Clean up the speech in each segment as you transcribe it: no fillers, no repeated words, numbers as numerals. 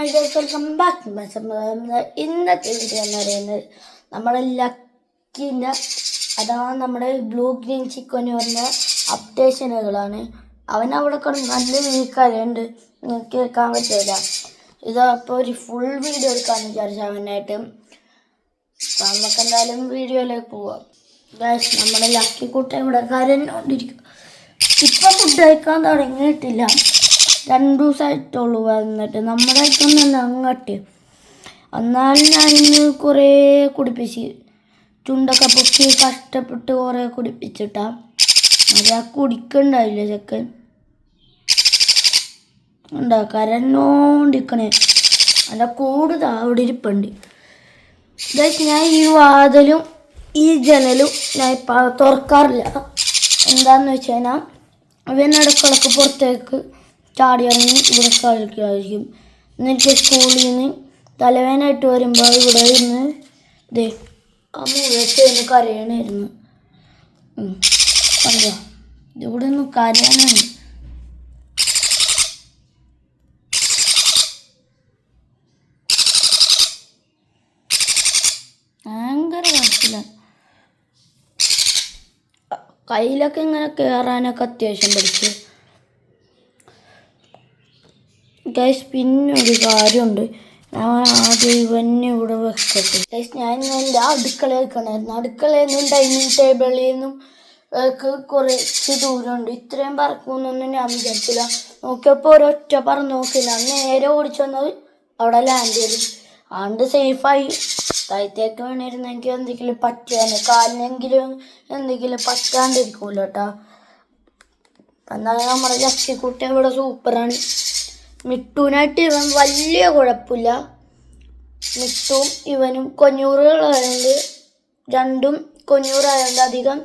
Welcome back to my channel. ഇന്നത്തെ video എന്ന് പറയുന്നത് നമ്മുടെ ലക്കിൻ്റെ നമ്മുടെ ബ്ലൂ ഗ്രീൻ ചിക്കനൂറിൻ്റെ അപ്ഡേഷനുകളാണ്. അവനവിടെ കിടന്ന് നല്ല വീക്കായുണ്ട്, നിങ്ങൾക്ക് കേൾക്കാൻ പറ്റില്ല. ഇതപ്പോൾ ഒരു ഫുൾ വീഡിയോ എടുക്കാമെന്ന് വിചാരിച്ചു അവനായിട്ട്. നമുക്ക് എന്തായാലും വീഡിയോയിലേക്ക് പോവാം. നമ്മുടെ ലക്കി കൂട്ട ഇവിടെ കരഞ്ഞുകൊണ്ടിരിക്കും. ഇപ്പം ഫുഡ് കഴിക്കാൻ തുടങ്ങിയിട്ടില്ല, 2 ദിവസമായിട്ടുള്ളൂ വന്നിട്ട്. നമ്മുടെ അടുത്തൊന്നും അങ്ങോട്ട് എന്നാലും ഞാനിന്ന് കുറേ കുടിപ്പിച്ച്, ചുണ്ടൊക്കെ പൊക്കി കഷ്ടപ്പെട്ട് കുറേ കുടിപ്പിച്ചിട്ടാ. അത് കുടിക്കണ്ടായില്ല ചെക്കൻ, ഉണ്ടാ കരഞ്ഞോണ്ടിരിക്കണേ. അതിൻ്റെ കൂടുതൽ അവിടെ ഇരിപ്പുണ്ട്. ഞാൻ ഈ വാതിലും ഈ ജനലും ഞാൻ തുറക്കാറില്ല. എന്താണെന്ന് വെച്ച് കഴിഞ്ഞാൽ അവനിടക്കിടക്ക് പുറത്തേക്ക് ചാടി ഇറങ്ങി ഇവിടെ കളിക്കുമായിരിക്കും. എന്നിട്ട് സ്കൂളിൽ നിന്ന് തലവേനായിട്ട് വരുമ്പോൾ ഇവിടെ ഇരുന്ന് ആ മൂലത്ത് കരയണമായിരുന്നു. കണ്ടോ, ഇവിടെ ഒന്ന് കരയാനാണ്. ഭയങ്കര കരച്ചില്ല. കയ്യിലൊക്കെ ഇങ്ങനെ കയറാനൊക്കെ അത്യാവശ്യം പഠിച്ചു. ഗൈസ്, പിന്നെ ഒരു കാര്യമുണ്ട്, ഞാൻ ആദ്യം ഇവന്നെ ഇവിടെ വെക്കട്ടെ. ഗൈസ്, ഞാൻ എൻ്റെ അടുക്കള വെക്കണമായിരുന്നു. അടുക്കളയിൽ നിന്നും ഡൈനിങ് ടേബിളിൽ നിന്നും കുറച്ച് ദൂരമുണ്ട്. ഇത്രയും പറക്കുമെന്നൊന്നും ഞാൻ വിചാരിച്ചില്ല. നോക്കിയപ്പോൾ ഒരൊറ്റ പറന്ന് നോക്കില്ല, നേരെ ഓടിച്ചെന്നത് അവിടെ ലാൻഡ് ചെയ്തു. ആണ്ട് സേഫായി. താഴത്തേക്ക് വേണിയിരുന്നെങ്കിൽ എന്തെങ്കിലും പറ്റിയാണ്, കാലിനെങ്കിലും എന്തെങ്കിലും പറ്റാണ്ടിരിക്കൂല കേട്ടോ. എന്നാലും നമ്മുടെ ലക്കിക്കുട്ടി ഇവിടെ സൂപ്പറാണ്. മിട്ടൂനായിട്ട് ഇവൻ വലിയ കുഴപ്പമില്ല. മിട്ടും ഇവനും കൊഞ്ഞൂറുകളായതുകൊണ്ട്, രണ്ടും കൊഞ്ഞൂറായതുകൊണ്ട് അധികം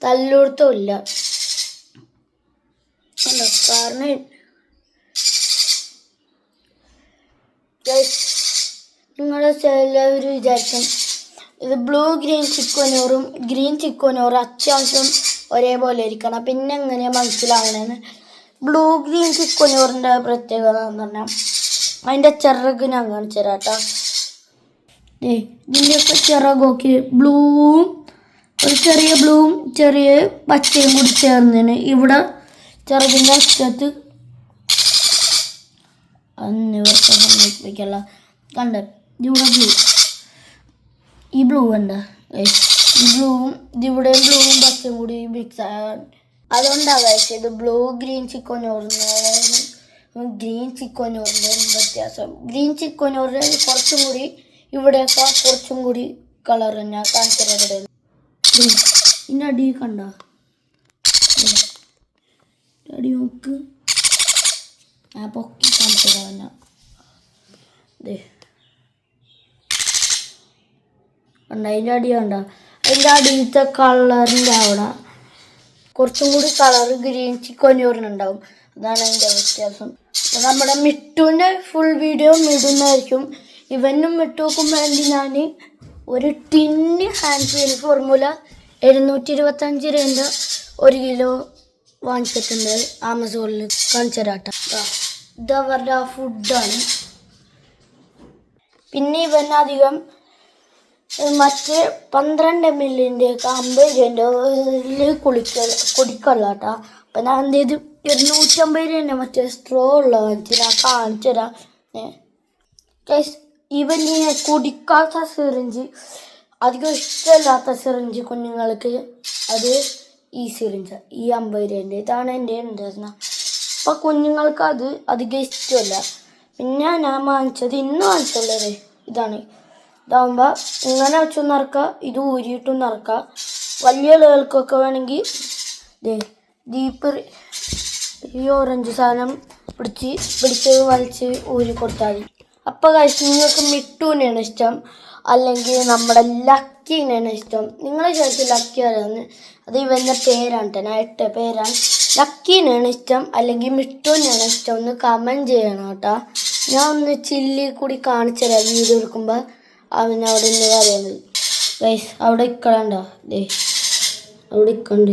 തല്ലുകൊടുത്തുമില്ല. കാരണം നിങ്ങളുടെ ചിലവർ വിചാരിക്കും ഇത് ബ്ലൂ ഗ്രീൻ ചിക്കനൂറും ഗ്രീൻ ചിക്കനൂറും അത്യാവശ്യം ഒരേപോലെ ഇരിക്കണം, പിന്നെ എങ്ങനെയാണ് മനസ്സിലാവണമെന്ന്. ബ്ലൂ ഗ്രീൻ ചിക്കനൂറിൻ്റെ പ്രത്യേകത എന്ന് പറഞ്ഞാൽ അതിൻ്റെ ചിറക് ഞാൻ കാണിച്ചു തരാം കേട്ടോ. ഇതിൻ്റെയൊക്കെ ചിറകൊക്കെ ബ്ലൂവും ഒരു ചെറിയ ബ്ലൂവും ചെറിയ പച്ചയും കൂടി ചേർന്നതിന് ഇവിടെ ചിറകിൻ്റെ അറ്റത്ത് ഇവർക്ക് സമ്മതിപ്പിക്കല്ല. കണ്ട ഇവിടെ ബ്ലൂ, ഈ ബ്ലൂ കണ്ട, ഈ ബ്ലൂവും ഇതിവിടെ ബ്ലൂവും പച്ചയും കൂടി മിക്സ് ആകാൻ അതുകൊണ്ടാണ് ഇത് ബ്ലൂ ഗ്രീൻ ചിക്കനൂറിന് ഗ്രീൻ ചിക്കനൂറിൻ്റെ വ്യത്യാസം. ഗ്രീൻ ചിക്കനൂറിന് കുറച്ചും കൂടി ഇവിടെയൊക്കെ കുറച്ചും കൂടി കളർ തന്നെ കാണിച്ചത്. ഇതിൻ്റെ അടി കണ്ട, അടി നോക്ക്, ഞാൻ പൊക്കി കാണിച്ചത് തന്നെ. കണ്ട അതിൻ്റെ അടി കണ്ട, അതിൻ്റെ അടിയിലത്തെ കളറിൻ്റെ അവിടെ കുറച്ചും കൂടി കളർ ഗ്രീൻ ചിക്കനൂറിനുണ്ടാവും. അതാണ് അതിൻ്റെ വ്യത്യാസം. അപ്പോൾ നമ്മുടെ മിട്ടുവിൻ്റെ ഫുൾ വീഡിയോ മിടുന്നായിരിക്കും. ഇവനും മിട്ടുക്കും വേണ്ടി ഞാൻ ഒരു ടിന്ന് ഹാൻഡ് ഫീൽ ഫോർമുല 725 രൂപേൻ്റെ 1 കിലോ വാങ്ങിച്ചിട്ടുണ്ട് ആമസോണിൽ. കാണിച്ചു തരാട്ടോ. ഇതവരുടെ ആ ഫുഡാണ്. പിന്നെ ഇവനധികം മറ്റേ 12 ml 50 രൂപേൻ്റെ കുടിക്കല്ല കേട്ടോ. അപ്പം ഞാൻ എന്ത് ചെയ്ത് 250 രൂപേൻ്റെ മറ്റേ സ്ട്രോ ഉള്ള കാണിച്ചു തരാം. ഇവൻ കുടിക്കാത്ത സിറിഞ്ച്, അധികം ഇഷ്ടമില്ലാത്ത സിറിഞ്ച് കുഞ്ഞുങ്ങൾക്ക്, അത് ഈ സിറിഞ്ച്, ഈ 50 രൂപേൻ്റെ ഇതാണ് എൻ്റെ ഉണ്ടായിരുന്നത്. അപ്പം കുഞ്ഞുങ്ങൾക്ക് അത് അധികം ഇഷ്ടമല്ല. പിന്നെ ഞാൻ വാങ്ങിച്ചത് ഇന്ന് വാങ്ങിച്ചുള്ളത് ഇതാണ്. ഇതാകുമ്പോൾ ഇങ്ങനെ വെച്ചും നിറക്കുക, ഇത് ഊരിയിട്ടും നിറക്കുക. വലിയ ആളുകൾക്കൊക്കെ വേണമെങ്കിൽ ഡീപ്പ് ഈ ഓറഞ്ച് സാധനം പിടിച്ച് വലിച്ച് ഊരി കൊടുത്താൽ മതി. അപ്പോൾ കഴിച്ച് നിങ്ങൾക്ക് മിട്ടൂനെയാണ് ഇഷ്ടം അല്ലെങ്കിൽ നമ്മുടെ ലക്കീനെയാണ് ഇഷ്ടം? നിങ്ങൾ ചോദിച്ചു ലക്കി അറിയാമെന്ന്, അത് ഇവൻ്റെ പേരാണ് കേട്ടോ, ഞാൻ ഇട്ട പേരാണ്. ലക്കീനെയാണ് ഇഷ്ടം അല്ലെങ്കിൽ മിട്ടൂനെയാണ് ഇഷ്ടം എന്ന് കമൻറ്റ് ചെയ്യണം കേട്ടോ. ഞാൻ ഒന്ന് ചില്ലി കൂടി കാണിച്ചു തരാം വീഡിയോ എടുക്കുമ്പോൾ. അവനവിടെ നിന്ന് പറയുന്നത് ഗൈസ്, അവിടെ ഇക്കണ്ടോ, അവിടെ ഇക്കണ്ട്,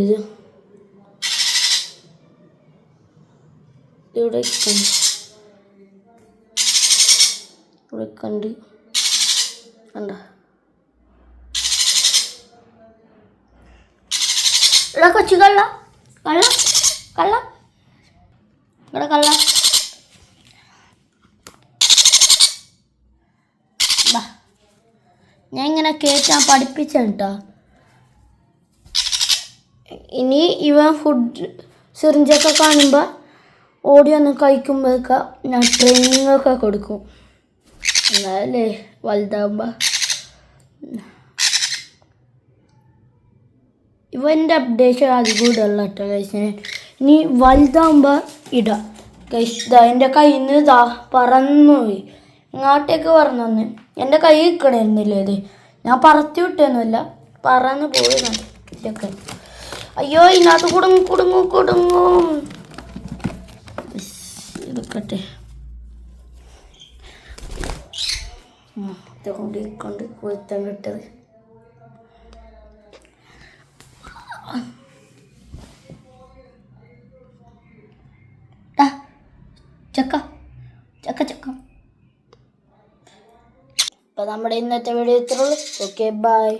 ഇവിടെ ഇക്കണ്ട്. കൊടുക്കണ്ട്. കണ്ട ഇവിടെ കൊച്ചു കള്ള കള്ള കള്ള ഇവിടെ കള്ള ഞാൻ ഇങ്ങനെ കേട്ടാൻ പഠിപ്പിച്ചേട്ടാ. ഇനി ഇവൻ ഫുഡ് സിറിഞ്ചൊക്കെ കാണുമ്പോൾ ഓടി വന്ന് കഴിക്കുമ്പോഴൊക്കെ ഞാൻ ട്രെയിനിങ് ഒക്കെ കൊടുക്കും. എന്നാലേ വലുതാകുമ്പോൾ ഇവൻ്റെ അപ്ഡേഷൻ അധികം ഇടല്ല കേട്ടോ ഗൈസിന്. ഇനി വലുതാകുമ്പോൾ ഇടാം ഗൈസ്. ഇതാ എൻ്റെ കയ്യിൽ നിന്ന് ഇതാ പറന്നു പോയി, ഇങ്ങോട്ടേക്ക് പറന്നു വന്ന് എൻ്റെ കൈ നിൽക്കണിരുന്നില്ല. ഇത് ഞാൻ പറത്തി വിട്ടൊന്നുമില്ല, പറന്ന് പോയി ഇതൊക്കെ. അയ്യോ ഇതിനകത്ത് കുടുങ്ങും. എടുക്കട്ടെ കൊണ്ട് കൊരുത്തം കിട്ടത്. ചക്ക അപ്പോൾ നമ്മുടെ ഇന്നത്തെ വീഡിയോ ഇത്രയുള്ളൂ. Okay by.